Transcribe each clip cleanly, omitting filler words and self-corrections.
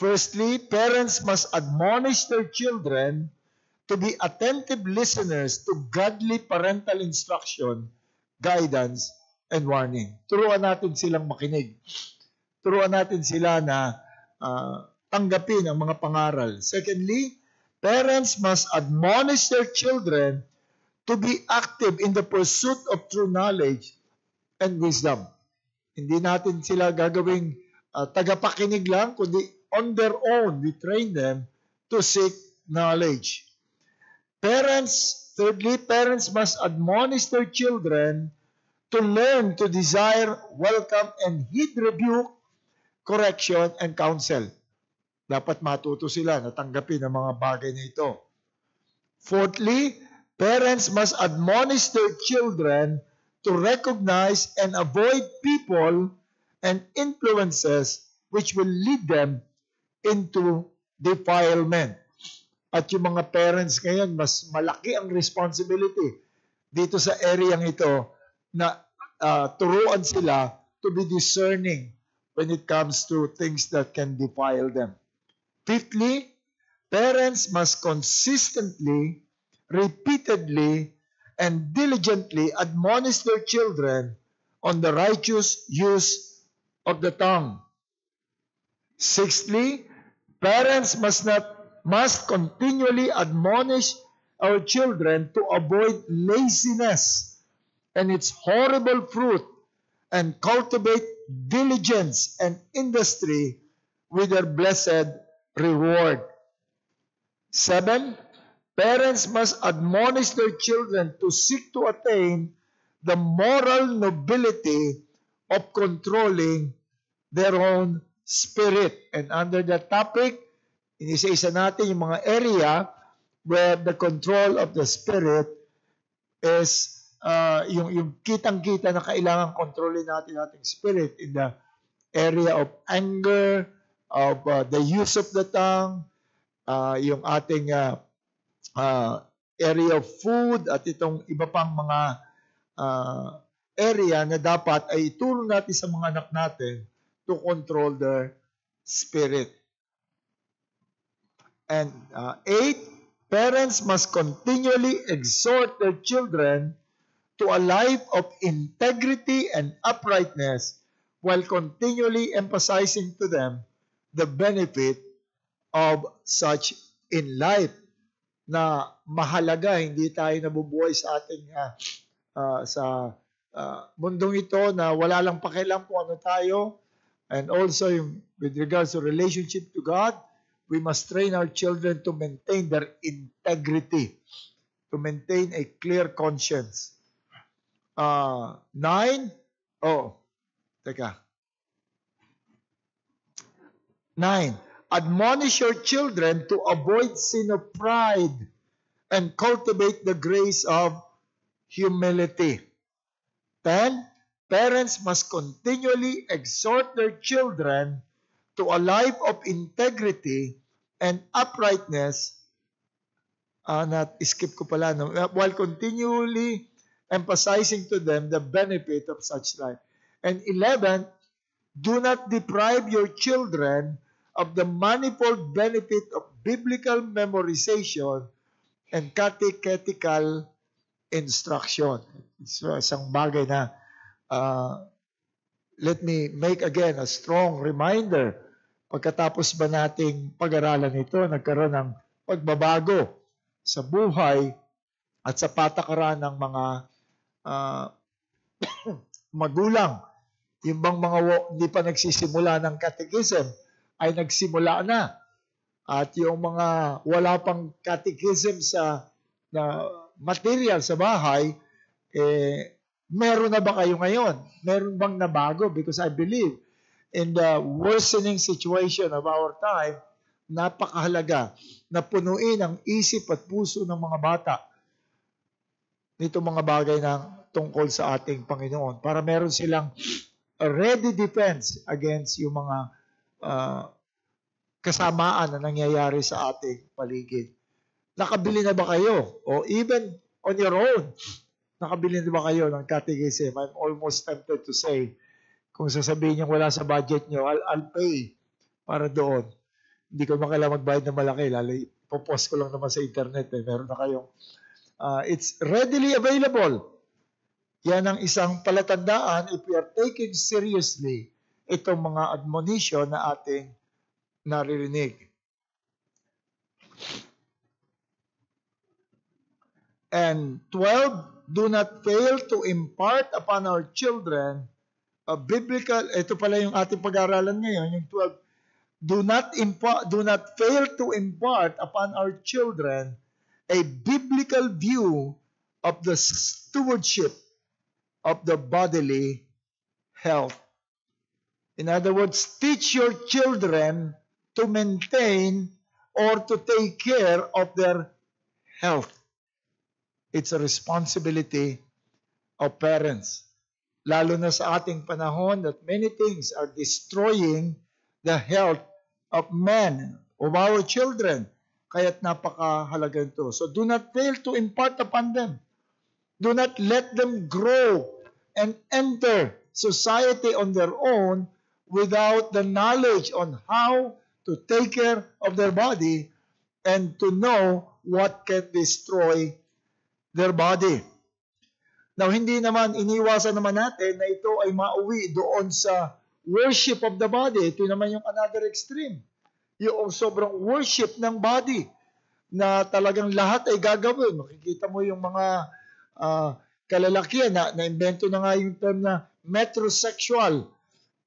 Firstly, parents must admonish their children to be attentive listeners to godly parental instruction, guidance, and warning. Turuan natin silang makinig. Turuan natin sila na tanggapin ang mga pangaral. Secondly, parents must admonish their children to be active in the pursuit of true knowledge and wisdom. Hindi natin sila gagawing tagapakinig lang, kundi on their own, we train them to seek knowledge. Thirdly, parents must admonish their children to learn to desire, welcome, and heed rebuke, correction, and counsel. Dapat matuto sila na tanggapin ang mga bagay na ito. Fourthly, parents must admonish their children to recognize and avoid people and influences which will lead them into defilement. At yung mga parents ngayon, mas malaki ang responsibility dito sa areang ito na turuan sila to be discerning when it comes to things that can defile them. Fifthly, parents must consistently, repeatedly, and diligently admonish their children on the righteous use of the tongue. Sixthly, parents must continually admonish our children to avoid laziness and its horrible fruit and cultivate diligence and industry with their blessed reward. 7, parents must admonish their children to seek to attain the moral nobility of controlling their own spirit. And under that topic, inisa-isa natin yung mga area where the control of the spirit is yung kitang-kita na kailangan kontrolin natin ating spirit in the area of anger, of the use of the tongue, yung ating area of food, at itong iba pang mga area na dapat ay ituro natin sa mga anak natin to control their spirit. And 8, parents must continually exhort their children to a life of integrity and uprightness while continually emphasizing to them the benefit of such in life. Na mahalaga, hindi tayo nabubuhay sa ating mundong ito na wala lang pakialam kung ano tayo. And also, with regards to relationship to God, we must train our children to maintain their integrity, to maintain a clear conscience. 9, admonish your children to avoid sin of pride and cultivate the grace of humility. 10, parents must continually exhort their children to a life of integrity and uprightness, skip ko pala, no? While continually emphasizing to them the benefit of such life. And 11, do not deprive your children of the manifold benefit of biblical memorization and catechetical instruction. It's isang bagay na let me make again a strong reminder. Pagkatapos ba nating pag-aralan ito, nagkaroon ng pagbabago sa buhay at sa patakaran ng mga magulang. Yung bang mga hindi pa nagsisimula ng catechism ay nagsimula na. At yung mga wala pang catechism sa material sa bahay, meron na ba kayo ngayon? Meron bang nabago? Because I believe in the worsening situation of our time, napakahalaga na punuin ang isip at puso ng mga bata nito mga bagay na tungkol sa ating Panginoon para meron silang a ready defense against yung mga kasamaan na nangyayari sa ating paligid. Nakabili na ba kayo? O even on your own, nakabili na ba kayo ng catechism? I'm almost tempted to say, kung sasabihin niyo wala sa budget niyo, I'll pay para doon. Hindi ko kailangan magbayad ng malaki. Lalo, ipopost ko lang naman sa internet. Meron na kayong, it's readily available. Yan ang isang palatandaan if we are taking seriously itong mga admonition na ating naririnig. And 12, do not fail to impart upon our children a biblical, ito pala yung ating pag-aaralan ngayon, yung 12, do not fail to impart upon our children a biblical view of the stewardship of the bodily health. In other words, teach your children to maintain or to take care of their health. It's a responsibility of parents. Lalo na sa ating panahon that many things are destroying the health of men, of our children. Kaya't napakahalaga ito. So do not fail to impart upon them. Do not let them grow and enter society on their own without the knowledge on how to take care of their body and to know what can destroy their body. Now, hindi naman, iniwasan naman natin na ito ay mauwi doon sa worship of the body. Ito naman yung another extreme. Yung sobrang worship ng body na talagang lahat ay gagawin. Makikita mo yung mga kalalakihan na invento na nga yung term na metrosexual.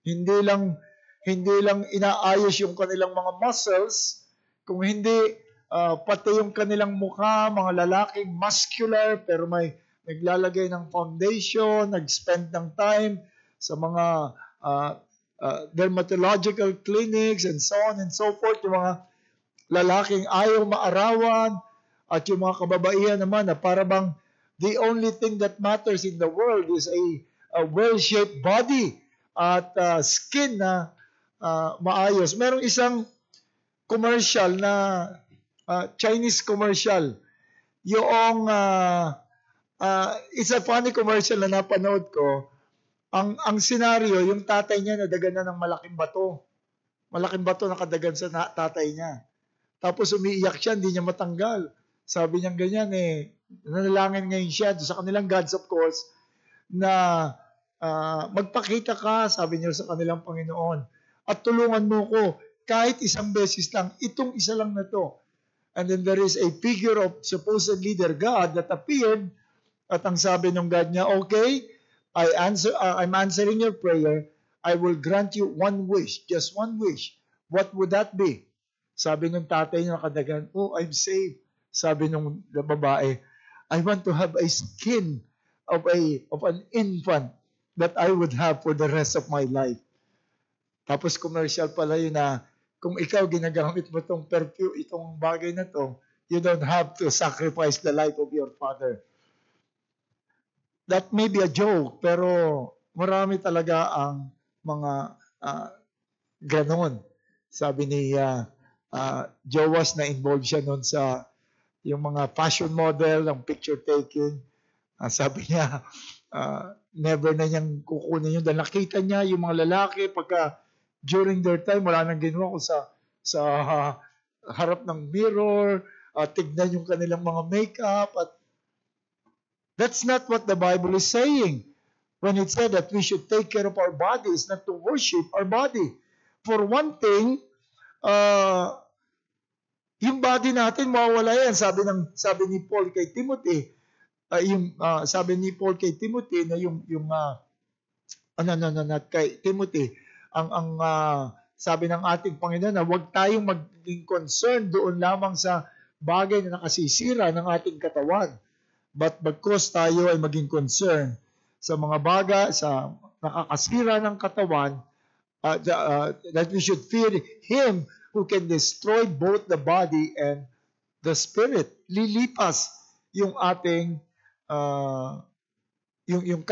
Hindi lang inaayos yung kanilang mga muscles, kung hindi pati yung kanilang mukha, mga lalaking muscular pero may naglalagay ng foundation, nag-spend ng time sa mga dermatological clinics and so on and so forth. Yung mga lalaking ayaw maarawan at yung mga kababaihan naman na para bang the only thing that matters in the world is a well-shaped body at skin na maayos. Merong isang commercial na Chinese commercial. Yung it's a funny commercial na napanood ko. Ang senaryo, yung tatay niya nadagan na ng malaking bato. Malaking bato nakadagan sa tatay niya. Tapos umiiyak siya, hindi niya matanggal. Sabi niya ganyan nanalangin ngayon siya sa kanilang gods of course na magpakita ka, sabi niya sa kanilang Panginoon, at tulungan mo ko kahit isang beses lang, itong isa lang na to. And then there is a figure of supposedly their God that appeared at ang sabi ng God niya, okay, I'm answering your prayer. I will grant you one wish, just one wish. What would that be? Sabi ng tatay niya nakadagan, oh, I'm saved. Sabi ng babae, I want to have a skin of an infant that I would have for the rest of my life. Tapos commercial pala yun na kung ikaw ginagamit mo itong perfume, itong bagay na to, you don't have to sacrifice the life of your father. That may be a joke, pero marami talaga ang mga ganon. Sabi ni Jowas na involved siya noon sa yung mga fashion model, ang picture taking. Sabi niya, never na niyang kukunin yun. Dahil nakita niya yung mga lalaki pagka during their time, wala nang ginawa ko sa harap ng mirror, tignan yung kanilang mga makeup. At that's not what the Bible is saying. When it said that we should take care of our bodies, not to worship our body. For one thing, yung body natin mawawala yan. Sabi ni Paul kay Timothy, sabi ni Paul kay Timothy na not kay Timothy, ang sabi ng ating Panginoon na huwag tayong maging concerned doon lamang sa bagay na nakasisira ng ating katawan. But bagkus tayo ay maging concerned sa mga bagay sa nakakasira ng katawan, that we should fear Him who can destroy both the body and the spirit. Lilipas yung ating yung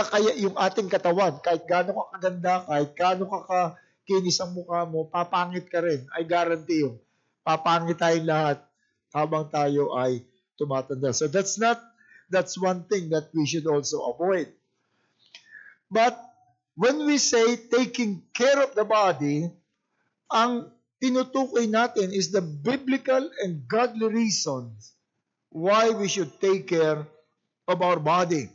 ating katawan, kahit gaano ka kaganda, kahit gaano ka kakinis ang mukha mo, papangit ka rin. I guarantee you. Papangit tayong lahat habang tayo ay tumatanda. So that's one thing that we should also avoid. But when we say taking care of the body, ang tinutukoy natin is the biblical and godly reasons why we should take care of our body.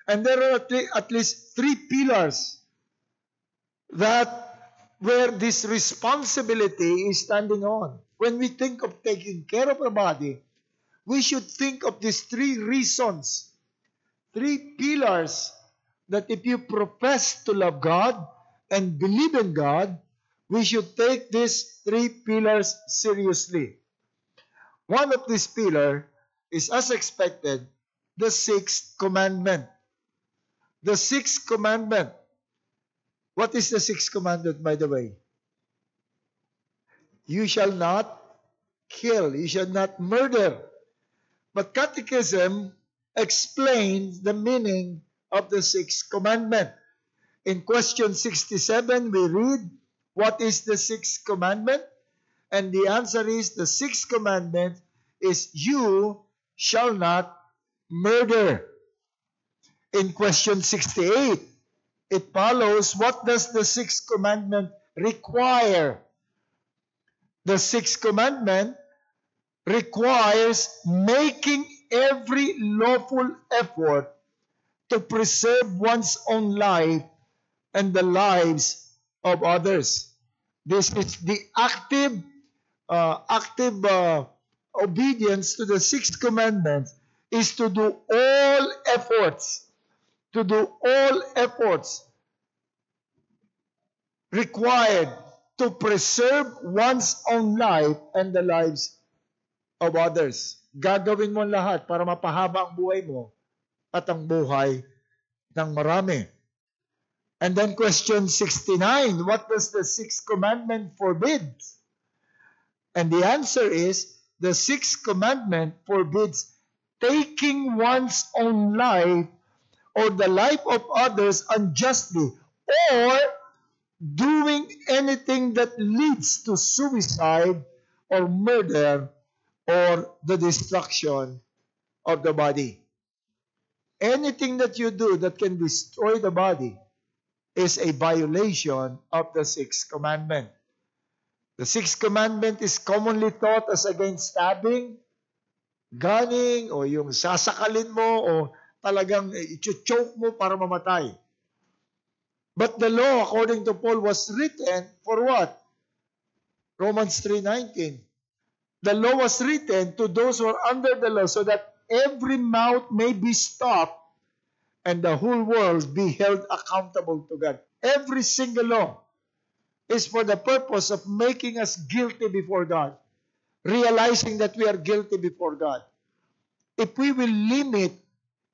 And there are at least 3 pillars that where this responsibility is standing on. When we think of taking care of our body, we should think of these 3 reasons, 3 pillars that if you profess to love God and believe in God, we should take these 3 pillars seriously. One of these pillars is, as expected, the 6th commandment. The 6th commandment. What is the 6th commandment, by the way? You shall not kill. You shall not murder. But Catechism explains the meaning of the 6th commandment. In question 67, we read, what is the 6th commandment? And the answer is, the 6th commandment is, you shall not murder. In question 68, it follows, what does the 6th commandment require? The 6th commandment requires making every lawful effort to preserve one's own life and the lives of others. This is the active obedience to the 6th commandment, is to do all efforts required to preserve one's own life and the lives of others. Gagawin mo lahat para mapahaba ang buhay mo at ang buhay ng marami. And then question 69, what does the 6th commandment forbid? And the answer is, the 6th commandment forbids taking one's own life or the life of others unjustly, or doing anything that leads to suicide or murder or the destruction of the body. Anything that you do that can destroy the body is a violation of the 6th commandment. The 6th commandment is commonly taught as against stabbing, gunning, o yung sasakalin mo, o talagang i-choke mo para mamatay. But the law, according to Paul, was written for what? Romans 3:19. The law was written to those who are under the law so that every mouth may be stopped and the whole world be held accountable to God. Every single law is for the purpose of making us guilty before God, realizing that we are guilty before God. If we will limit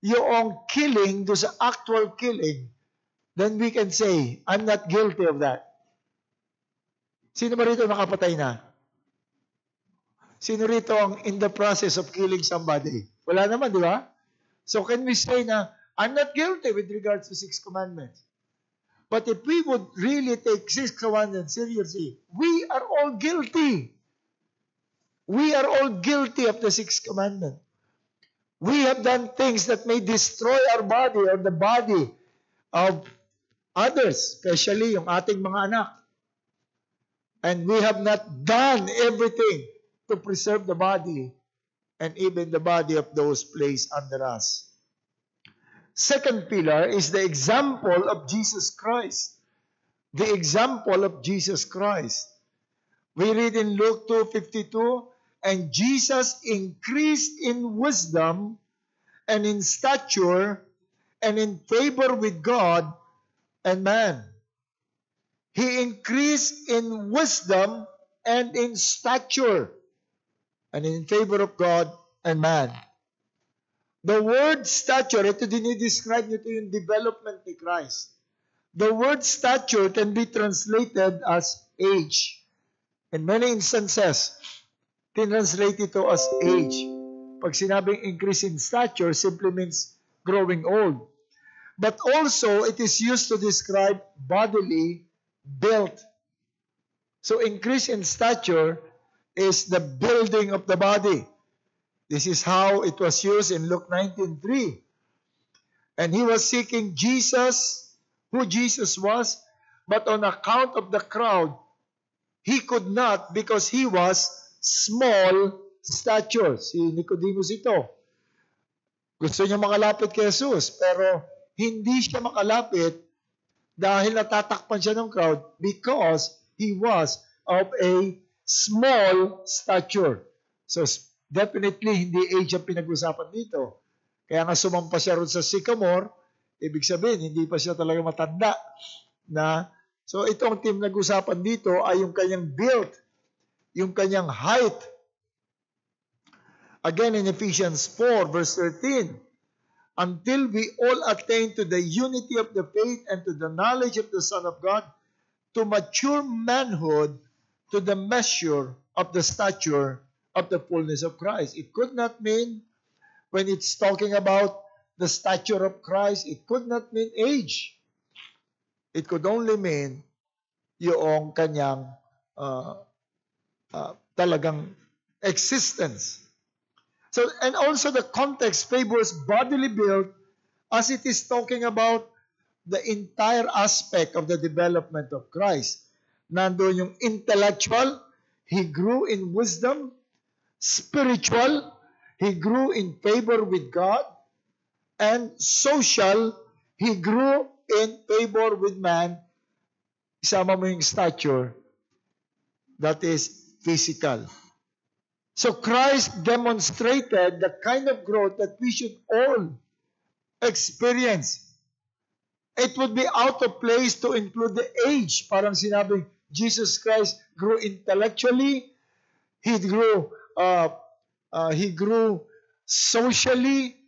yung killing to sa actual killing, then we can say, I'm not guilty of that. Sino ba rito nakapatay na? Sino rito ang in the process of killing somebody? Wala naman, di ba? So can we say na, I'm not guilty with regards to 6 commandments. But if we would really take 6 commandments seriously, we are all guilty. We are all guilty of the 6th commandment. We have done things that may destroy our body or the body of others, especially yung ating mga anak. And we have not done everything to preserve the body and even the body of those placed under us. Second pillar is the example of Jesus Christ. The example of Jesus Christ. We read in Luke 2:52, and Jesus increased in wisdom and in stature and in favor with God and man. He increased in wisdom and in stature and in favor of God and man. The word stature, ito dinidescribe nito yung development ni Christ. The word stature can be translated as age. In many instances, tinranslate ito as age. Pag sinabing increase in stature, simply means growing old. But also, it is used to describe bodily build. So, increase in stature is the building of the body. This is how it was used in Luke 19:3. And he was seeking Jesus, who Jesus was, but on account of the crowd, He could not because he was small stature. Si Nicodemus ito. Gusto niya makalapit kay Jesus, pero hindi siya makalapit dahil natatakpan siya ng crowd because he was of a small stature. So, definitely, hindi age ang pinag-usapan dito. Kaya nga sumampa siya ron sa sycamore, ibig sabihin, hindi pa siya talaga matanda na. So, itong team nag-usapan dito ay yung kanyang build, yung kanyang height. Again, in Ephesians 4, verse 13, until we all attain to the unity of the faith and to the knowledge of the Son of God, to mature manhood, to the measure of the stature of the fullness of Christ. It could not mean, when it's talking about the stature of Christ, it could not mean age. It could only mean yung kanyang talagang existence. So, and also the context favors bodily build as it is talking about the entire aspect of the development of Christ. Nandun yung intellectual, he grew in wisdom. Spiritual, he grew in favor with God. And social, he grew in favor with man. Isama mo yung stature, that is physical. So Christ demonstrated the kind of growth that we should all experience. It would be out of place to include the age. Parang sinabing Jesus Christ grew intellectually, he grew socially,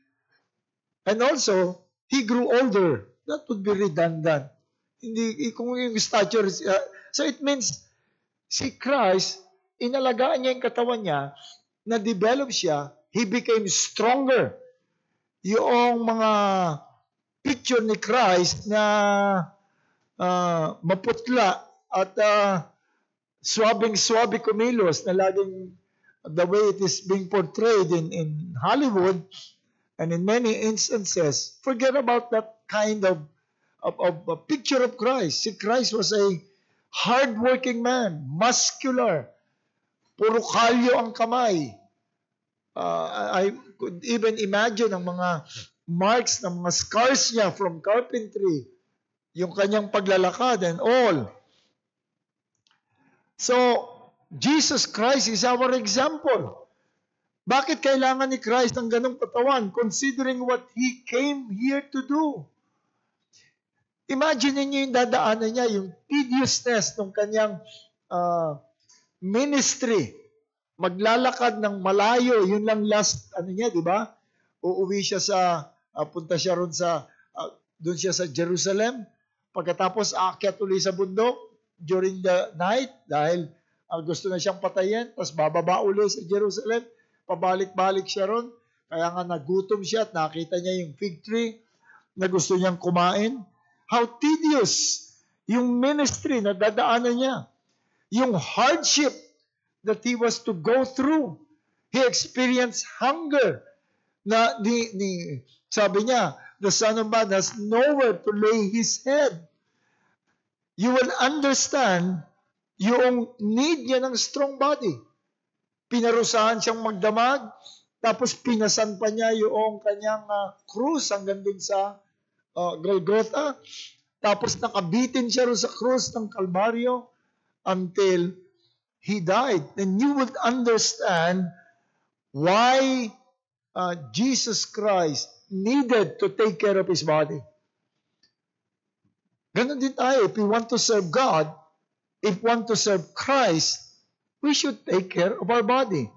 and also he grew older. That would be redundant. Hindi kung yung stature. So it means si Christ, inalagaan niya yung katawan niya, na-develop siya, he became stronger. Yung mga picture ni Christ na maputla at swabing-swabe kumilos na laging the way it is being portrayed in Hollywood and in many instances, forget about that kind of a picture of Christ. Si Christ was a hard-working man, muscular, puro kalyo ang kamay. I could even imagine ang mga marks ng mga scars niya from carpentry, yung kanyang paglalakad and all. So, Jesus Christ is our example. Bakit kailangan ni Christ ng ganong katawan? Considering what He came here to do. Imagine niyo yung dadaanan niya, yung tediousness ng kanyang ministry. Maglalakad ng malayo, yun lang last, niya, di ba? Uuwi siya punta siya ron doon siya sa Jerusalem. Pagkatapos, aakyat uli sa bundok during the night dahil gusto na siyang patayin. Tapos bababa uli sa Jerusalem. Pabalik-balik siya ron. Kaya nga nagutom siya at nakita niya yung fig tree na gusto niyang kumain. How tedious yung ministry na dadaanan niya. Yung hardship that he was to go through. He experienced hunger. Sabi niya, the Son of Man has nowhere to lay his head. You will understand yung need niya ng strong body. Pinarusahan siyang magdamag, tapos pinasan pa niya yung kanyang krus hanggang dun sa Golgotha. Tapos nakabitin siya rin sa krus ng Kalbaryo until he died. And you would understand why Jesus Christ needed to take care of his body. Ganon din tayo. If we want to serve God, if we want to serve Christ, we should take care of our body.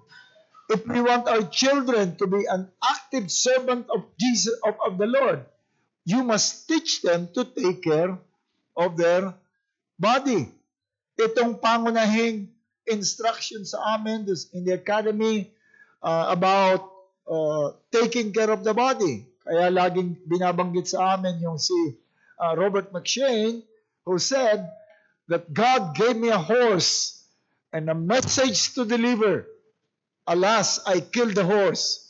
If we want our children to be an active servant of Jesus, of the Lord, you must teach them to take care of their body. Itong pangunahing instruction sa amin in the academy about taking care of the body. Kaya laging binabanggit sa amin yung si Robert McShane, who said that God gave me a horse and a message to deliver. Alas, I killed the horse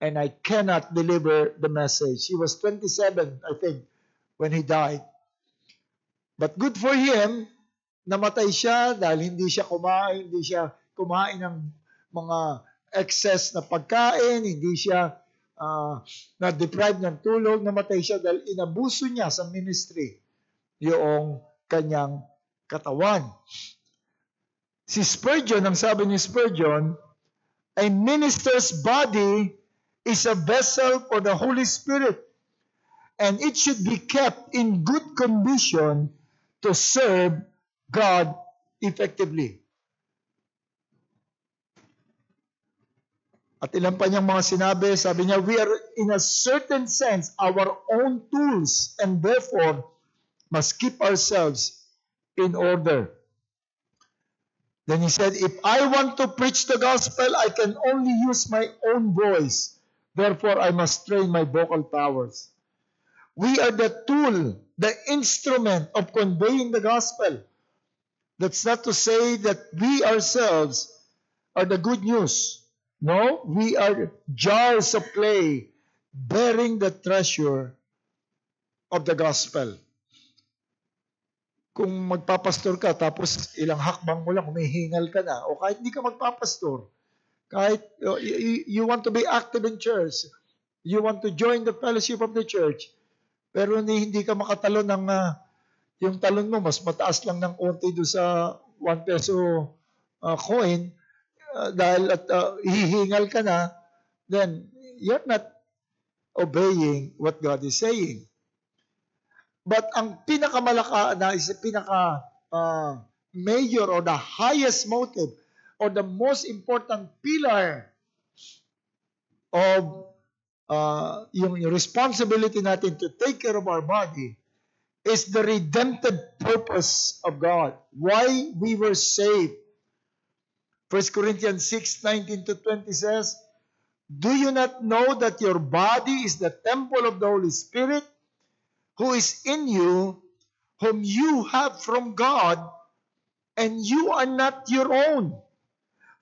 and I cannot deliver the message. He was 27, I think, when he died. But good for him, namatay siya dahil hindi siya kumain ng mga excess na pagkain, hindi siya na-deprive ng tulog, namatay siya dahil inabuso niya sa ministry yung kanyang katawan. Si Spurgeon, ang sabi ni Spurgeon, a minister's body is a vessel for the Holy Spirit, and it should be kept in good condition to serve God effectively. At ilan pa niyang mga sinabi, sabi niya, we are in a certain sense our own tools and therefore must keep ourselves in order. Then he said, if I want to preach the gospel, I can only use my own voice. Therefore, I must train my vocal powers. We are the tool, the instrument of conveying the gospel. That's not to say that we ourselves are the good news. No, we are jars of clay bearing the treasure of the gospel. Kung magpapastor ka, tapos ilang hakbang mo lang, humihingal ka na, o kahit hindi ka magpapastor, kahit you want to be active in church, you want to join the fellowship of the church, pero hindi ka makatalo ng yung talon mo, mas mataas lang ng konti doon sa 1 peso coin, dahil hihingal ka na, then you're not obeying what God is saying. But ang major or the highest motive or the most important pillar of yung responsibility natin to take care of our body is the redemptive purpose of God. Why we were saved. 1 Corinthians 6:19-20 says, do you not know that your body is the temple of the Holy Spirit who is in you, whom you have from God, and you are not your own?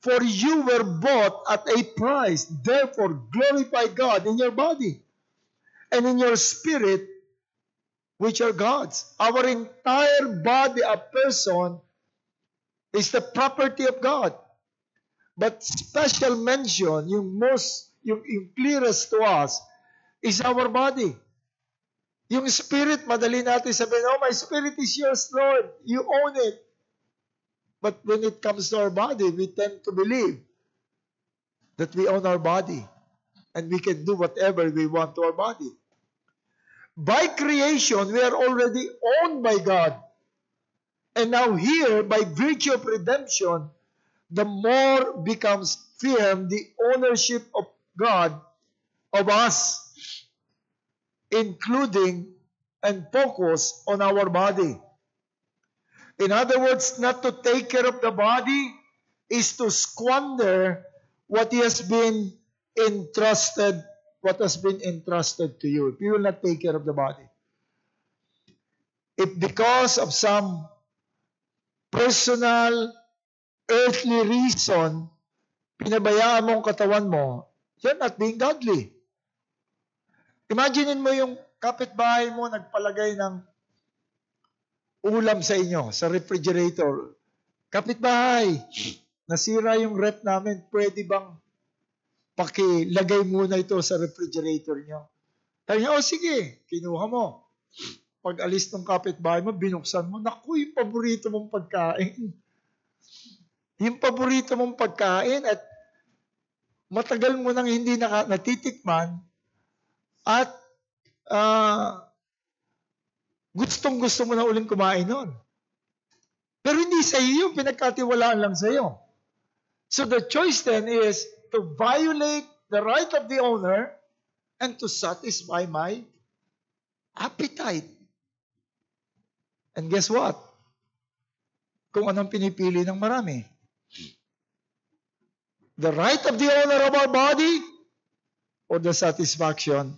For you were bought at a price. Therefore, glorify God in your body and in your spirit, which are God's. Our entire body, a person, is the property of God. But special mention, yung clearest to us, is our body. Yung spirit, madali natin sabihin, oh, my spirit is yours, Lord. You own it. But when it comes to our body, we tend to believe that we own our body and we can do whatever we want to our body. By creation, we are already owned by God. And now here, by virtue of redemption, the more becomes firm the ownership of God of us, including and focus on our body. In other words, not to take care of the body is to squander what has been entrusted to you. If you will not take care of the body. If because of some personal, earthly reason, pinabayaan mo ang katawan mo, you're not being godly. Imaginein mo yung kapitbahay mo nagpalagay ng ulam sa inyo, sa refrigerator. Kapitbahay, nasira yung rep namin, pwede bang pakilagay muna ito sa refrigerator nyo? Sabi niya, oh sige, kinuha mo. Pag alis ng kapitbahay mo, binuksan mo, naku, yung paborito mong pagkain. Yung paborito mong pagkain at matagal mo nang hindi natitikman at gustong-gusto mo na uling kumain nun. Pero hindi sa iyo yung pinagkatiwalaan lang sa iyo. So the choice then is to violate the right of the owner and to satisfy my appetite. And guess what? Kung anong pinipili ng marami. The right of the owner of our body or the satisfaction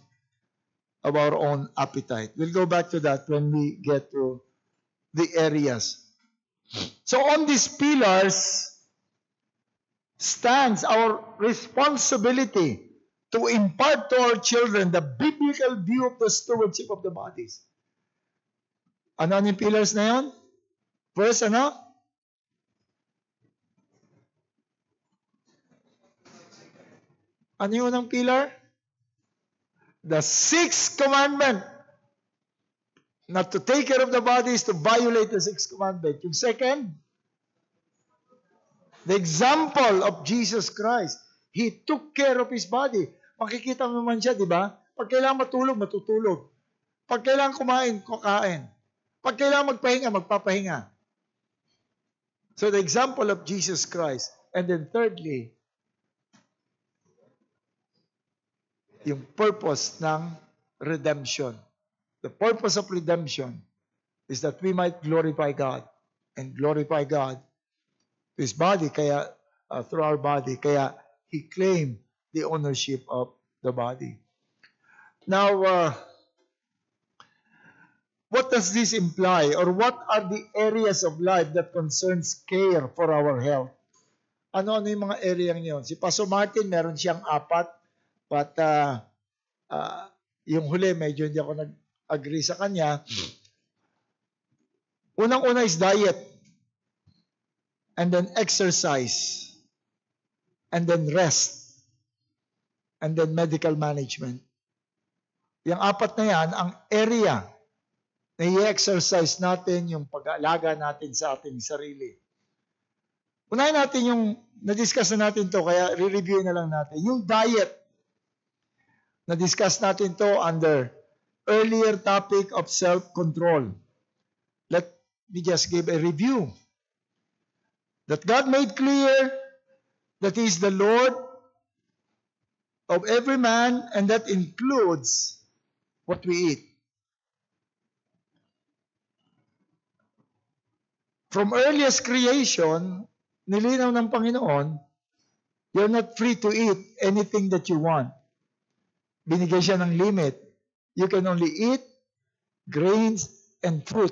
of our own appetite. We'll go back to that when we get to the areas. So on these pillars stands our responsibility to impart to our children the biblical view of the stewardship of the bodies. Ano yung pillars na yon? First, ano? Ano yung unang pillar? The sixth commandment. Not to take care of the body is to violate the sixth commandment. Yung second, the example of Jesus Christ. He took care of His body. Makikita mo naman siya, di ba? Pag kailangan matulog, matutulog. Pag kailangan kumain, kakain. Pag kailangan magpahinga, magpapahinga. So the example of Jesus Christ. And then thirdly, yung purpose ng redemption. The purpose of redemption is that we might glorify God and glorify God to His body, kaya through our body, kaya He claimed the ownership of the body. Now, what does this imply, or what are the areas of life that concerns care for our health? Ano yung mga area niyon? Si Pastor Martin, meron siyang 4, but yung huli, medyo hindi ako nag-agree sa kanya. Unang-una is diet, and then exercise, and then rest, and then medical management. Yung 4 na yan, ang area na i-exercise natin, yung pag-aalaga natin sa ating sarili. Unahin natin yung, na-discuss na natin to, kaya re-review na lang natin. Yung diet, na-discuss natin to under earlier topic of self-control. Let me just give a review. That God made clear that He is the Lord of every man, and that includes what we eat. From earliest creation, nilinaw ng Panginoon, you're not free to eat anything that you want. Binigay siya ng limit. You can only eat grains and fruit.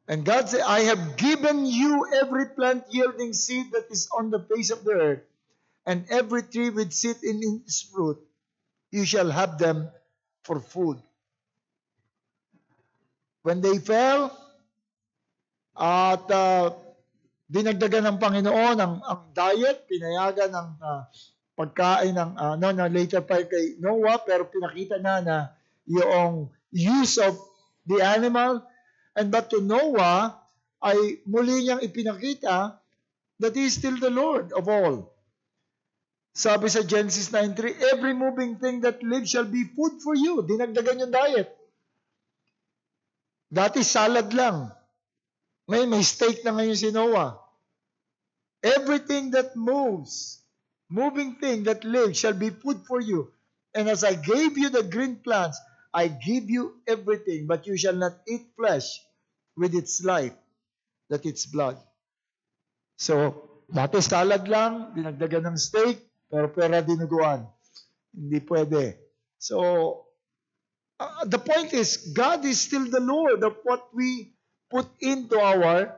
And God said, I have given you every plant yielding seed that is on the face of the earth, and every tree with seed in its fruit. You shall have them for food. When they fell, at dinagdagan ng Panginoon ang diet, pinayagan ng pagkain ng later pa kay Noah, pero pinakita na yung use of the animal, and but to Noah ay muli niyang ipinakita that He is still the Lord of all. Sabi sa Genesis 9:3, every moving thing that lives shall be food for you. Dinagdagan yung diet. Dati salad lang. May steak na ngayon si Noah. Everything that moves, moving thing that lives shall be food for you. And as I gave you the green plants, I give you everything, but you shall not eat flesh with its life, that its blood. So, dati salad lang, dinagdagan ng steak, pero pera dinuguan. Hindi pwede. So, the point is, God is still the Lord of what we put into our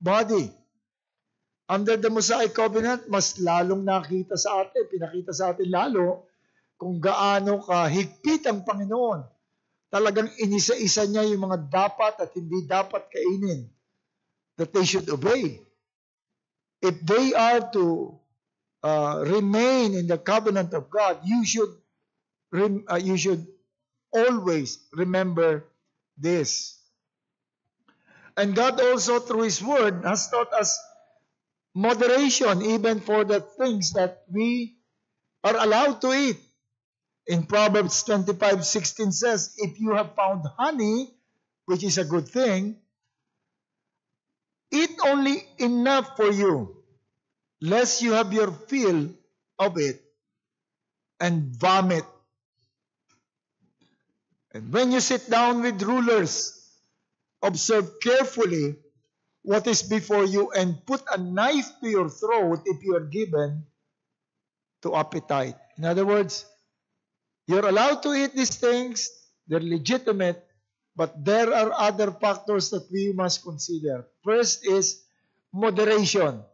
body. Under the Mosaic Covenant, mas lalong nakita sa atin, pinakita sa atin lalo, kung gaano kahigpit ang Panginoon. Talagang inisa-isa niya yung mga dapat at hindi dapat kainin that they should obey. If they are to remain in the covenant of God, you should always remember this. And God also, through His Word, has taught us moderation even for the things that we are allowed to eat. In Proverbs 25:16 says, if you have found honey, which is a good thing, eat only enough for you, lest you have your fill of it and vomit. And when you sit down with rulers, observe carefully what is before you and put a knife to your throat if you are given to appetite. In other words, you're allowed to eat these things, they're legitimate, but there are other factors that we must consider. First is moderation.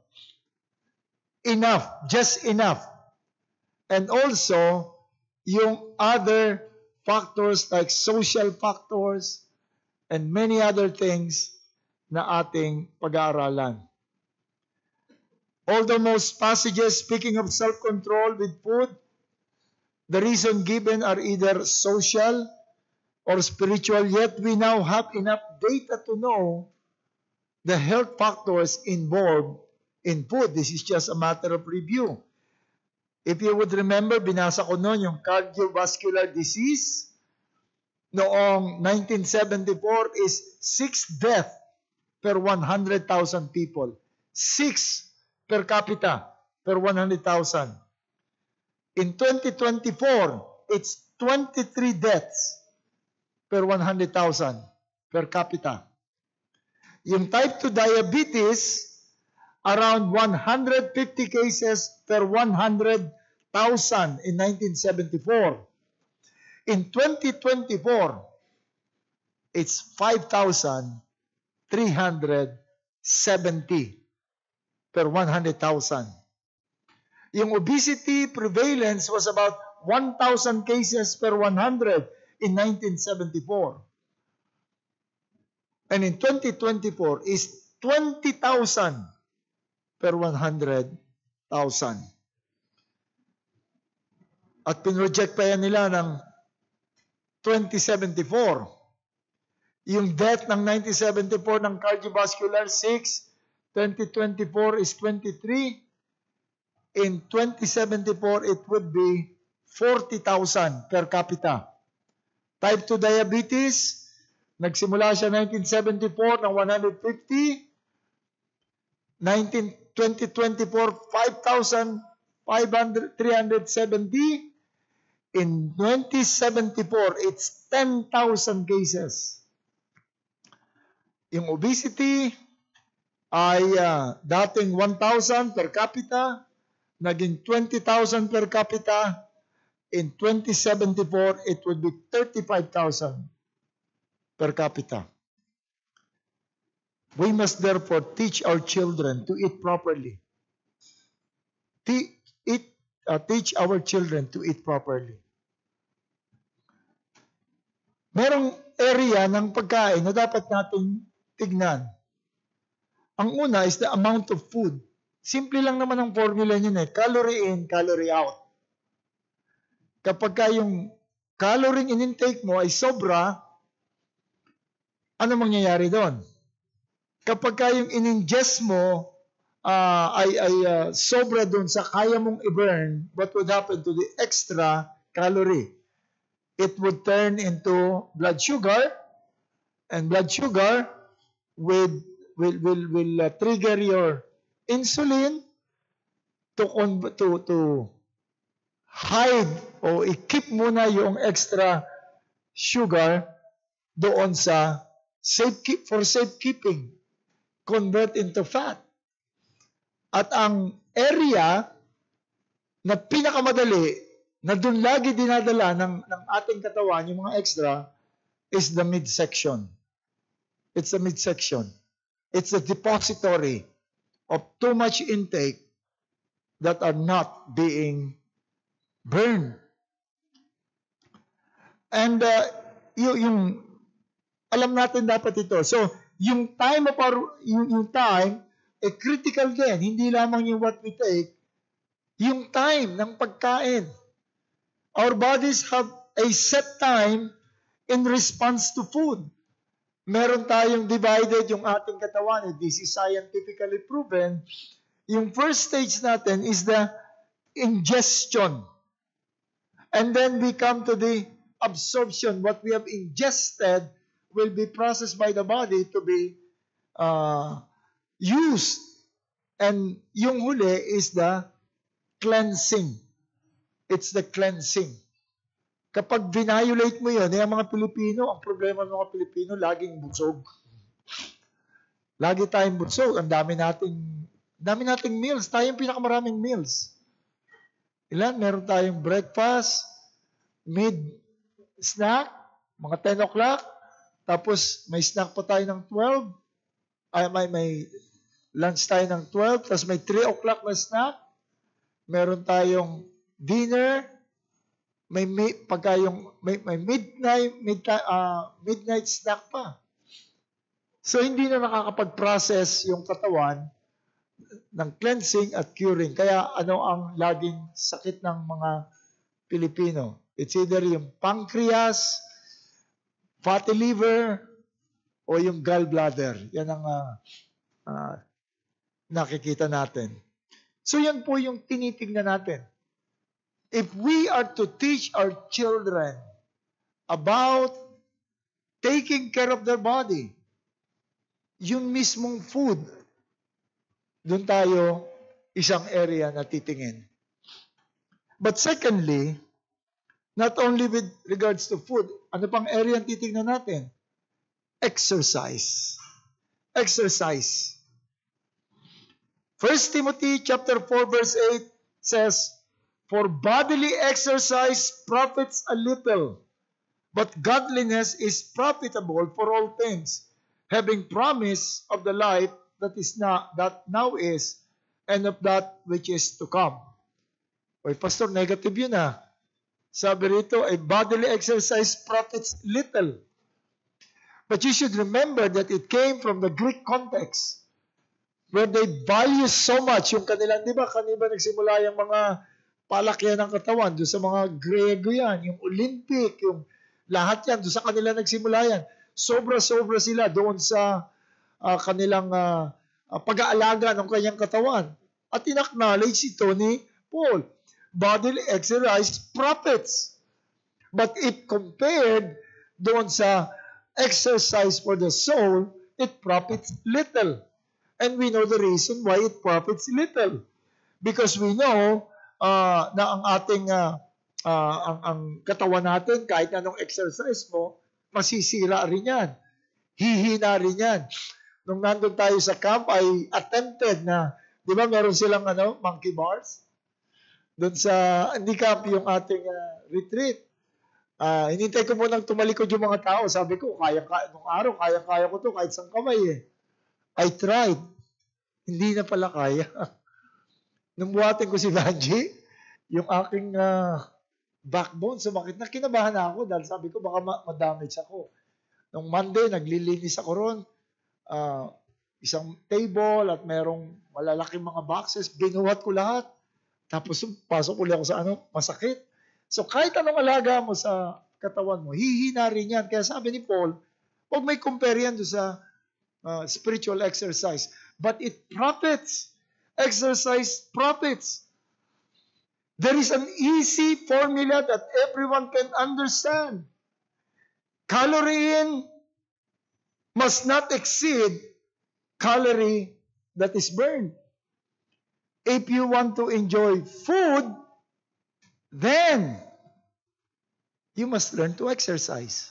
Enough, just enough. And also, yung other factors like social factors and many other things na ating pag-aaralan. Although most passages speaking of self-control with food, the reason given are either social or spiritual, yet we now have enough data to know the health factors involved in food. This is just a matter of review. If you would remember, binasa ko noon yung cardiovascular disease. Noong 1974 is 6 death per 100,000 people. 6 per capita per 100,000. In 2024, it's 23 deaths per 100,000 per capita. Yung type 2 diabetes, around 150 cases per 100,000 in 1974. In 2024, it's 5,370 per 100,000. Yung obesity prevalence was about 1,000 cases per 100 in 1974. And in 2024 is 20,000 per 100,000. At pinroject pa yan nila ng 2074. Yung death ng 1974 ng cardiovascular, 6. 2024 is 23. In 2074, it would be 40,000 per capita. Type 2 diabetes, nagsimula siya 1974 ng 150. 2024, 5,370. In 2074, it's 10,000 cases. Yung obesity ay dating 1,000 per capita, naging 20,000 per capita. In 2074, it would be 35,000 per capita. We must therefore teach our children to eat properly. Teach our children to eat properly. Merong area ng pagkain na dapat nating tignan. Ang una is the amount of food. Simple lang naman ang formula niyan eh. Calorie in, calorie out. Kapag yung calorie in intake mo ay sobra, ano mangyayari doon? Kapag yung in-ingest mo ay sobra doon sa kaya mong i-burn, what would happen to the extra calorie? It would turn into blood sugar, and blood sugar will trigger your insulin to hide o i-keep muna yung extra sugar doon sa safekeeping, convert into fat. At ang area na pinakamadali na doon lagi dinadala ng ating katawan, yung mga extra, is the midsection. It's the midsection. It's the depository of too much intake that are not being burned. And yung alam natin dapat ito. So, yung time of yung time, critical din. Hindi lamang yung what we take, yung time ng pagkain. Our bodies have a set time in response to food. Meron tayong divided yung ating katawan. This is scientifically proven. Yung first stage natin is the ingestion. And then we come to the absorption. What we have ingested will be processed by the body to be used. And yung huli is the cleansing. It's the cleansing. Kapag violate mo yun, yung mga Pilipino, ang problema ng mga Pilipino, laging busog. Lagi tayong busog. Ang dami nating meals. Tayong pinakamaraming meals. Ilan? Meron tayong breakfast, mid-snack, mga 10 o'clock. Tapos may snack pa tayo ng 12. May lunch tayo ng 12. Tapos may 3 o'clock na snack. Meron tayong dinner. May midnight snack pa. So, hindi na nakakapag-process yung katawan ng cleansing at curing. Kaya ano ang laging sakit ng mga Pilipino? It's either yung pancreas, fatty liver, o yung gallbladder. Yan ang nakikita natin. So yan po yung tinitingnan natin. If we are to teach our children about taking care of their body, yung mismong food, doon tayo isang area na titingin. But secondly, not only with regards to food, ano pang area ang titingnan natin? Exercise. Exercise. 1 Timothy chapter 4 verse 8 says, "For bodily exercise profits a little, but godliness is profitable for all things, having promise of the life that now is, and of that which is to come." Oy, Pastor, negative yun ah. Sabi rito, a bodily exercise profits little. But you should remember that it came from the Greek context, where they value so much yung kanilang, di ba, kanina nagsimula yung mga palakyan ng katawan, doon sa mga Grego yan, yung Olympic, yung lahat yan, doon sa kanila nagsimula yan. Sobra-sobra sila doon sa kanilang pag-aalaga ng kanyang katawan. At in-acknowledge si Tony Paul, bodily exercise profits. But if compared doon sa exercise for the soul, it profits little. And we know the reason why it profits little. Because we know na ang ating ang katawan natin, kahit anong exercise mo, masisira rin yan. Hihina rin yan. Nung nandun tayo sa camp, ay attempted na, di ba meron silang monkey bars? Doon sa, hindi camp, yung ating retreat. Hinintay ko munang tumalikod yung mga tao. Sabi ko, nung araw, kaya ko to kahit isang kamay eh. I tried. Hindi na pala kaya. Nung buhatin ko si Vanji, yung aking backbone sumakit na, kinabahan ako dahil sabi ko baka ma-damage ako. Nung Monday, naglilinis ako ron. Isang table at merong malalaking mga boxes. Binuhat ko lahat. Tapos pasok ulit ako sa masakit. So kahit anong alaga mo sa katawan mo, hihina rin yan. Kaya sabi ni Paul, huwag may compare yan doon sa spiritual exercise. But it profits. Exercise profits. There is an easy formula that everyone can understand. Calorie in must not exceed calorie that is burned. If you want to enjoy food, then you must learn to exercise.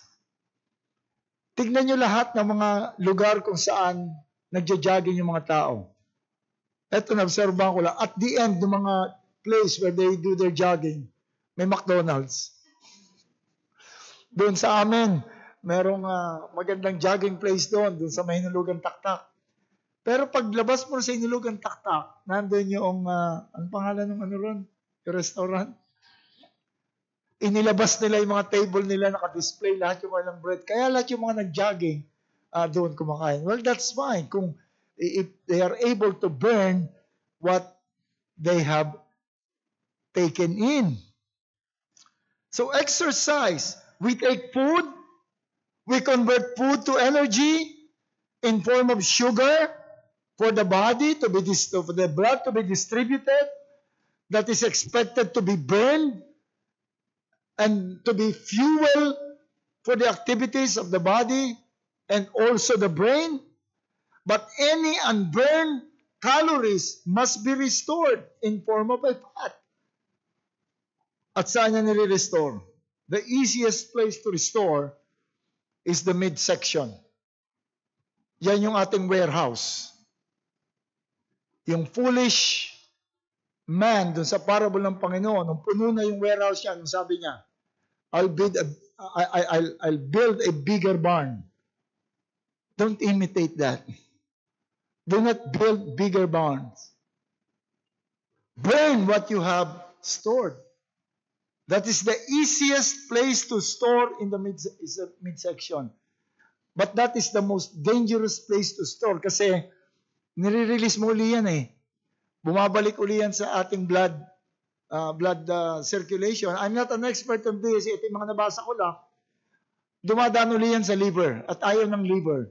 Tignan nyo lahat ng mga lugar kung saan nagja-jogging yung mga tao. Ito, na-obserbahan ko lang. At the end ng mga place where they do their jogging, may McDonald's. Doon sa amin, merong magandang jogging place doon sa may Hinulugan Taktak. Pero paglabas mo sa Hinulugan Taktak, nandun yung, ang pangalan ng ron? Yung restaurant. Inilabas nila yung mga table nila, naka-display lahat yung walang bread. Kaya lahat yung mga nag-jogging, doon kumakain. Well, that's fine. If they are able to burn what they have taken in. So exercise. We take food. We convert food to energy in form of sugar for the body for the blood to be distributed. That is expected to be burned and to be fuel for the activities of the body and also the brain. But any unburned calories must be restored in form of a fat. At saan niya nire-restore? The easiest place to restore is the midsection. Yan yung ating warehouse. Yung foolish man dun sa parable ng Panginoon, nung puno na yung warehouse niya, nung sabi niya, I'll build a bigger barn. Don't imitate that. Do not build bigger barns. Burn what you have stored. That is the easiest place to store in the midsection. But that is the most dangerous place to store kasi nire-release mo uli yan eh. Bumabalik uli yan sa ating blood circulation. I'm not an expert on this. Ito yung mga nabasa ko lang. Dumadaan uli yan sa liver at ayaw ng liver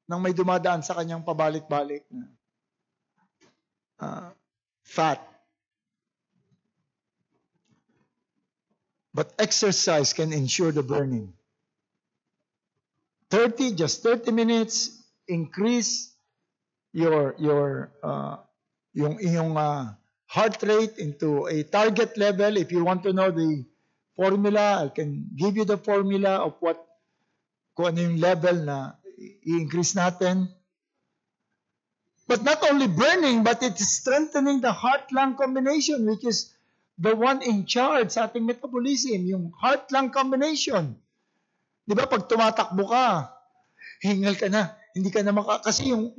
nang may dumadaan sa kanyang pabalik-balik na fat. But exercise can ensure the burning. Just 30 minutes, increase your heart rate into a target level. If you want to know the formula, I can give you the formula of kung ano yung level na i-increase natin. But not only burning, but it's strengthening the heart-lung combination, which is the one in charge sa ating metabolism, yung heart-lung combination. Di ba, pag tumatakbo ka, hingal ka na, hindi ka na kasi yung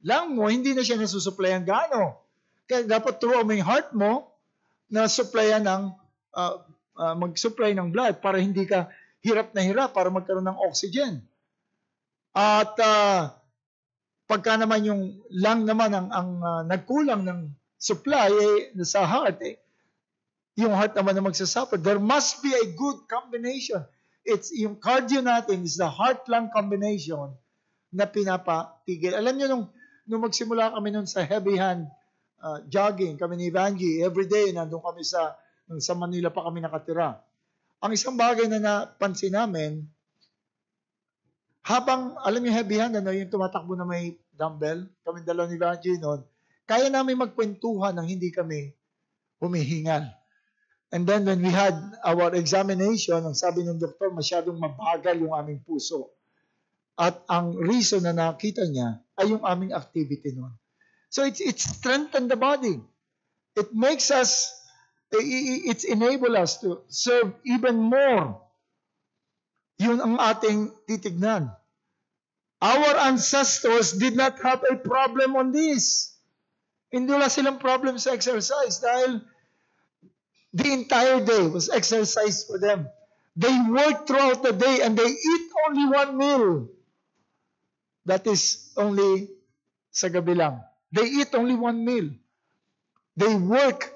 lung mo, hindi na siya nasusuplayan gaano. Kaya dapat through yung heart mo, na supplyan ng, mag-supply ng blood para hindi ka hirap na hirap para magkaroon ng oxygen. At pagka naman yung lung naman ang nagkulang ng supply sa heart, yung heart naman na magsasuffer. There must be a good combination. It's yung cardio natin is the heart-lung combination na pinapatigil. Alam niyo nung magsimula kami nun sa heavy hand jogging, kami ni Evangie, everyday nandun kami sa Manila pa kami nakatira. Ang isang bagay na napansin namin, habang, alam niyo heavy hand, yung tumatakbo na may dumbbell, kami dalawa ni Evangie noon, kaya namin magkwentuhan nang hindi kami humihingal. And then when we had our examination, ang sabi ng doktor, masyadong mabagal yung aming puso. At ang reason na nakita niya ay yung aming activity noon. So it strengthened the body. It makes us, it's enable us to serve even more. Yun ang ating titignan. Our ancestors did not have a problem on this. Hindi wala silang problem sa exercise dahil the entire day was exercise for them. They work throughout the day and they eat only one meal. That is only sa gabi lang. They eat only one meal. They work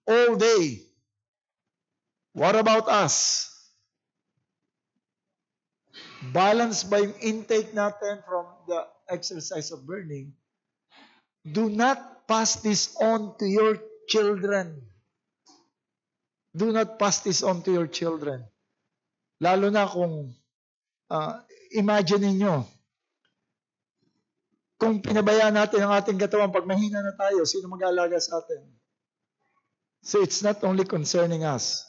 all day. What about us? Balance ba yung intake natin from the exercise of burning? Do not pass this on to your children. Do not pass this on to your children. Lalo na kung, imagine niyo kung pinabayaan natin ang ating katawan, pag mahina na tayo, sino mag-aalaga sa atin? So it's not only concerning us.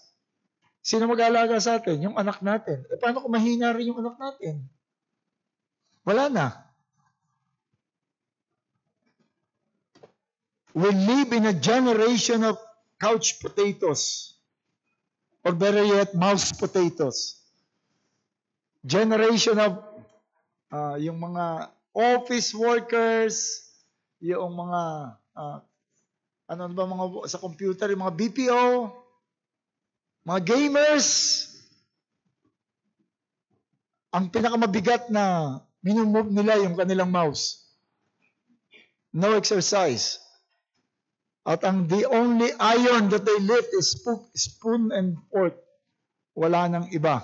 Sino mag-aalaga sa atin? Yung anak natin. Paano kung mahina rin yung anak natin? Wala na. We live in a generation of couch potatoes. Or better yet, mouse potatoes. Generation of yung mga office workers, yung mga mga sa computer, yung mga BPO, mga gamers. Ang pinakamabigat na minumove nila yung kanilang mouse. No exercise. At the only iron that they lift is spoon and fork. Wala nang iba.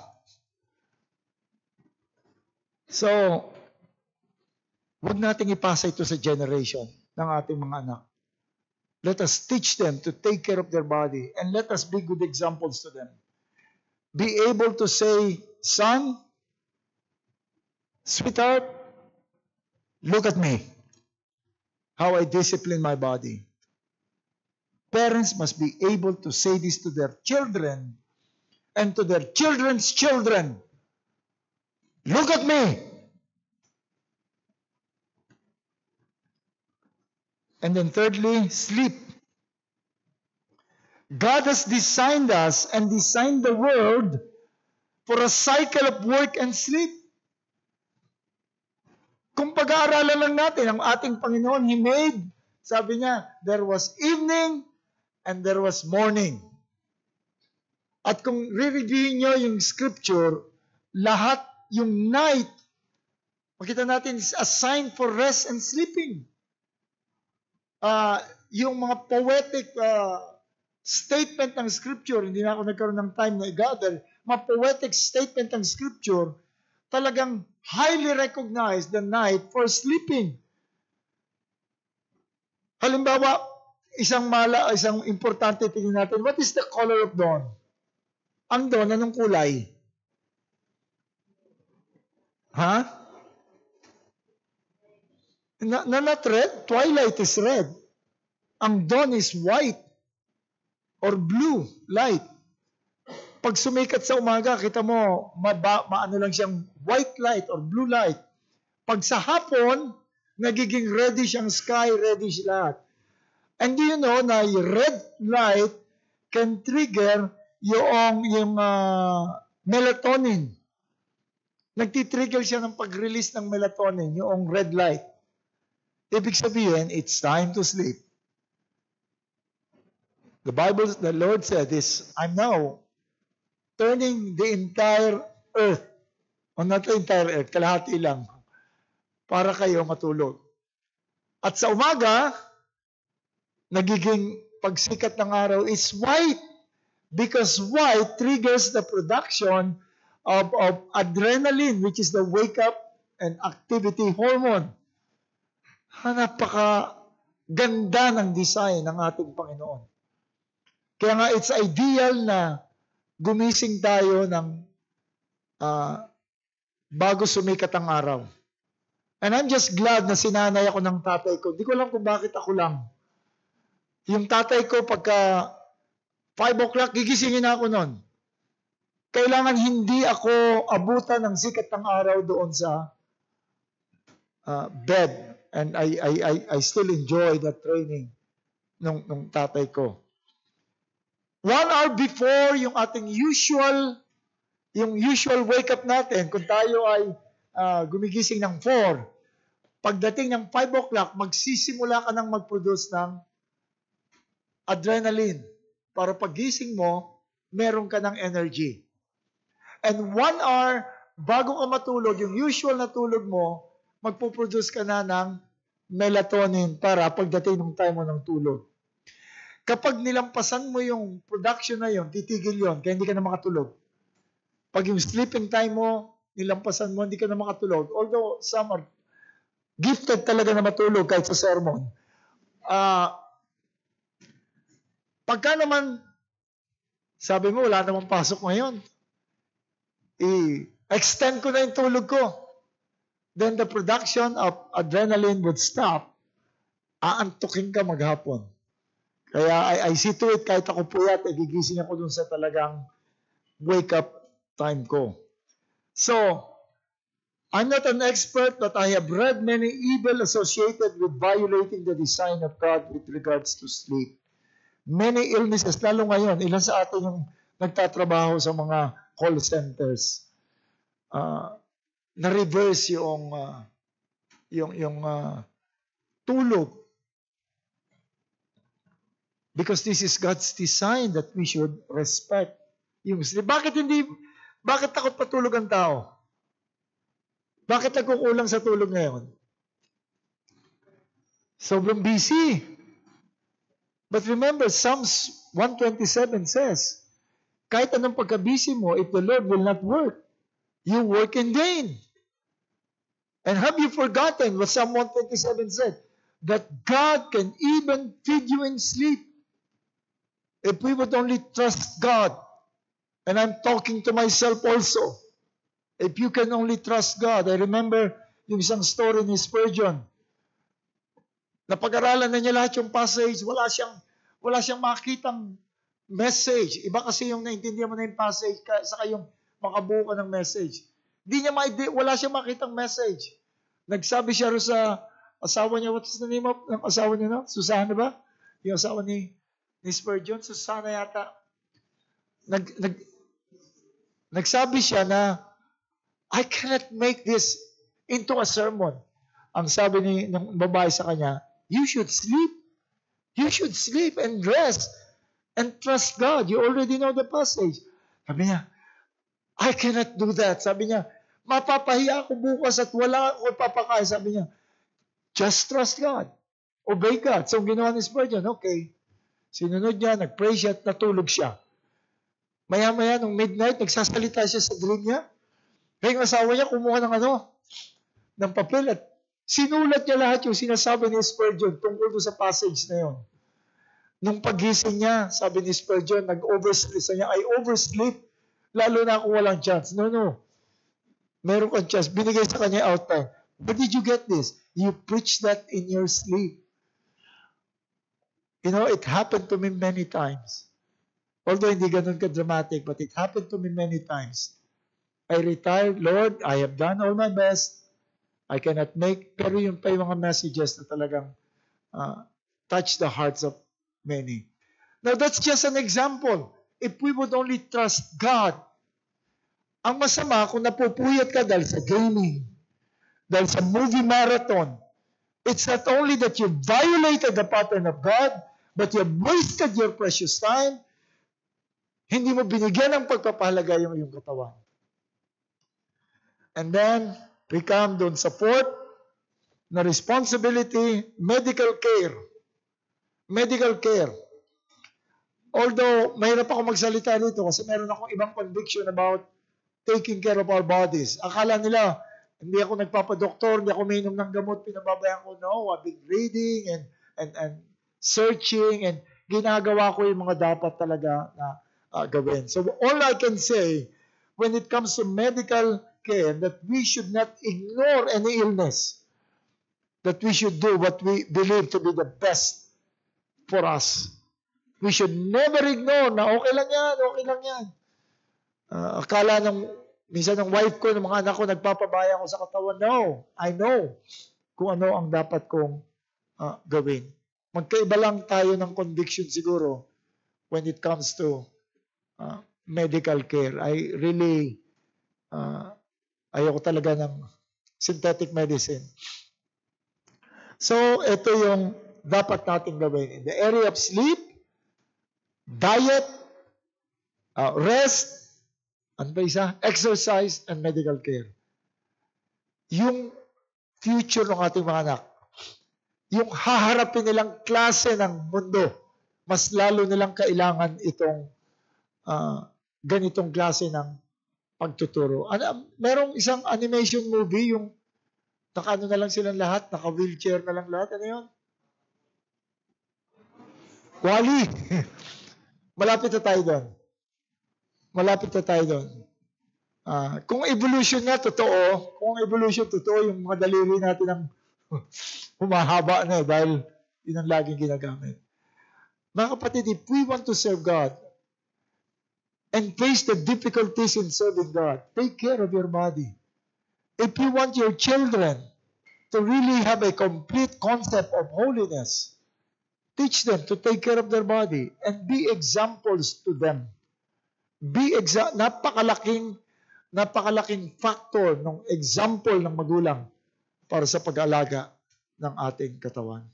So, huwag nating ipasa ito sa generation ng ating mga anak. Let us teach them to take care of their body and let us be good examples to them. Be able to say, son, sweetheart, look at me. How I discipline my body. Parents must be able to say this to their children and to their children's children. Look at me. And then thirdly, sleep. God has designed us and designed the world for a cycle of work and sleep. Kung pag-aaralan lang natin ang ating Panginoon, He made, sabi niya, there was evening and there was morning. At kung re-reviewin nyo yung scripture, lahat yung night makita natin is a sign for rest and sleeping. Yung mga poetic statement ng Scripture, hindi na ako nagkaroon ng time na i-gather, mga poetic statement ng Scripture, talagang highly recognize the night for sleeping. Halimbawa, isang importante tingnan natin, what is the color of dawn? Ang dawn, anong kulay? Ha? Not red. Twilight is red. Ang dawn is white or blue light. Pag sumikat sa umaga, kita mo, maano lang siyang white light or blue light. Pag sa hapon, nagiging reddish ang sky, reddish lahat. And do you know na yung red light can trigger yung melatonin. Nagtitrigger siya ng pag-release ng melatonin, yung red light. Ibig sabihin, it's time to sleep. The Lord said this, I'm now turning the entire earth, or not the entire earth, kalahati lang, para kayo matulog. At sa umaga, nagiging pagsikat ng araw is white, because white triggers the production of adrenaline, which is the wake-up and activity hormone. Napaka ganda ng design ng ating Panginoon. Kaya nga, it's ideal na gumising tayo ng bago sumikat ang araw. And I'm just glad na sinanay ako ng tatay ko. Hindi ko alam kung bakit ako lang. Yung tatay ko, pagka 5 o'clock, gigisingin ako nun. Kailangan hindi ako abutan ng sikat ng araw doon sa bed. And I still enjoy that training nung tatay ko. 1 hour before yung ating usual wake up natin, kung tayo ay gumigising ng 4, pagdating ng 5 o'clock, magsisimula ka ng mag-produce ng adrenaline para pagising mo, meron ka ng energy. And 1 hour bago ka matulog, yung usual na tulog mo, magpuproduce ka na ng melatonin para pagdating ng time mo ng tulog. Kapag nilampasan mo yung production na yun, titigil yun, kaya hindi ka na makatulog. Pag yung sleeping time mo, nilampasan mo, hindi ka na makatulog. Although some are gifted talaga na matulog kahit sa sermon. Pagka naman, sabi mo, wala namang pasok ngayon, extend ko na yung tulog ko. Then the production of adrenaline would stop. Aantukin ka maghapon. Kaya I see to it, kahit ako puyat, gigising ako dun sa talagang wake-up time ko. So, I'm not an expert, but I have read many evil associated with violating the design of God with regards to sleep. Many illnesses, lalo ngayon, ilan sa atin yung nagtatrabaho sa mga call centers, na-reverse yung tulog. Because this is God's design that we should respect yung sleep. Bakit takot patulog ang tao? Bakit nagkukulang sa tulog ngayon? Sobrang busy. But remember, Psalms 127 says, kahit anong pagka-busy mo, if the Lord will not work, you work in vain. And have you forgotten what Psalm 127 said? That God can even feed you in sleep. If we would only trust God, and I'm talking to myself also, if you can only trust God. I remember yung isang story ni Spurgeon. Napag-aralan na niya lahat yung passage, wala siyang makitang message. Iba kasi yung naintindihan mo na yung passage, saka yung makabuo ka ng message. Wala siyang makitang message. Nagsabi siya rin sa asawa niya, what's the name of ng asawa niya na? Susana ba? Yung asawa ni Spurgeon, Susana yata. Nagsabi siya na, I cannot make this into a sermon. Ang sabi ng babae sa kanya, you should sleep. You should sleep and rest and trust God. You already know the passage. Sabi niya, I cannot do that. Sabi niya, Mapapahiya ako bukas at wala ako papakain. Sabi niya, just trust God. Obey God. So, ginawa ni Spurgeon, okay. Sinunod niya, nag-pray siya at natulog siya. Maya-maya, nung midnight, nagsasalita siya sa dream niya. Kaya yung asawa niya, kumuha ng papel at sinulat niya lahat yung sinasabi ni Spurgeon tungkol sa passage na yun. Nung pagising niya, sabi ni Spurgeon, nag-oversleep. Sabi niya, I oversleep. Lalo na kung walang chance. No. Meron kang chance. Binigay sa kanya outtime. Where did you get this? You preach that in your sleep. You know, it happened to me many times. Although hindi ganun ka-dramatic, but it happened to me many times. I retired, Lord, I have done all my best. I cannot make, pero yung pa yung mga messages na talagang touch the hearts of many. Now, that's just an example. If we would only trust God, ang masama kung napupuyat ka dahil sa gaming, dahil sa movie marathon, it's not only that you violated the pattern of God, but you wasted your precious time, hindi mo binigyan ng pagpapahalaga yung iyong katawan. And then, we come doon sa fourth na responsibility, medical care. Medical care. Although, mahirap ako magsalita dito kasi meron akong ibang conviction about taking care of our bodies. Akala nila, hindi ako nagpapadoktor, hindi ako mainom ng gamot, pinababayan ko. No, I've been reading and searching and ginagawa ko yung mga dapat talaga na gawin. So all I can say, when it comes to medical care, that we should not ignore any illness. That we should do what we believe to be the best for us. We should never ignore na okay lang yan. Akala minsan ng wife ko, ng mga anak ko, nagpapabaya ko sa katawan. No, I know kung ano ang dapat kong gawin. Magkaiba lang tayo ng conviction siguro when it comes to medical care. I really, ayoko talaga ng synthetic medicine. So, ito yung dapat natin gawin. In the area of sleep, diet, rest, ano ba isa? Exercise and medical care. Yung future ng ating mga anak, yung haharapin nilang klase ng mundo, mas lalo nilang kailangan itong ganitong klase ng pagtuturo. Merong isang animation movie, yung naka-ano na lang silang lahat, naka-wheelchair na lang lahat. Ano yun? Wall-E. Malapit na tayo doon. Kung evolution nga, totoo. Kung evolution, totoo, yung mga daliri natin ang humahaba na dahil yun ang laging ginagamit. Mga kapatid, if we want to serve God and face the difficulties in serving God, take care of your body. If you want your children to really have a complete concept of holiness, teach them to take care of their body and be examples to them. Napakalaking factor ng example ng magulang para sa pag-aalaga ng ating katawan.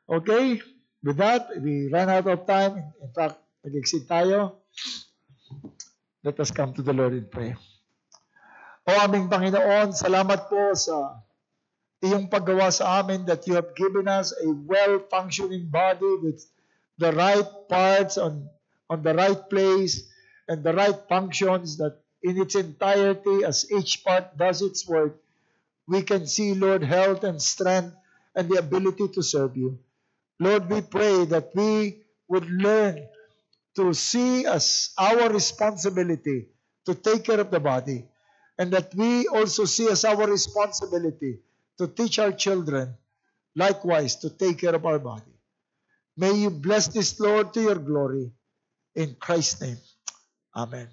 Okay? With that, we ran out of time. In fact, nag-exceed tayo. Let us come to the Lord in prayer. O aming Panginoon, salamat po sa iyong paggawa sa amin that you have given us a well-functioning body with the right parts on the right place and the right functions, that in its entirety, as each part does its work, we can see, Lord, health and strength and the ability to serve you. Lord, we pray that we would learn to see as our responsibility to take care of the body, and that we also see as our responsibility to teach our children likewise to take care of our body. May you bless this, Lord, to your glory. In Christ's name, amen.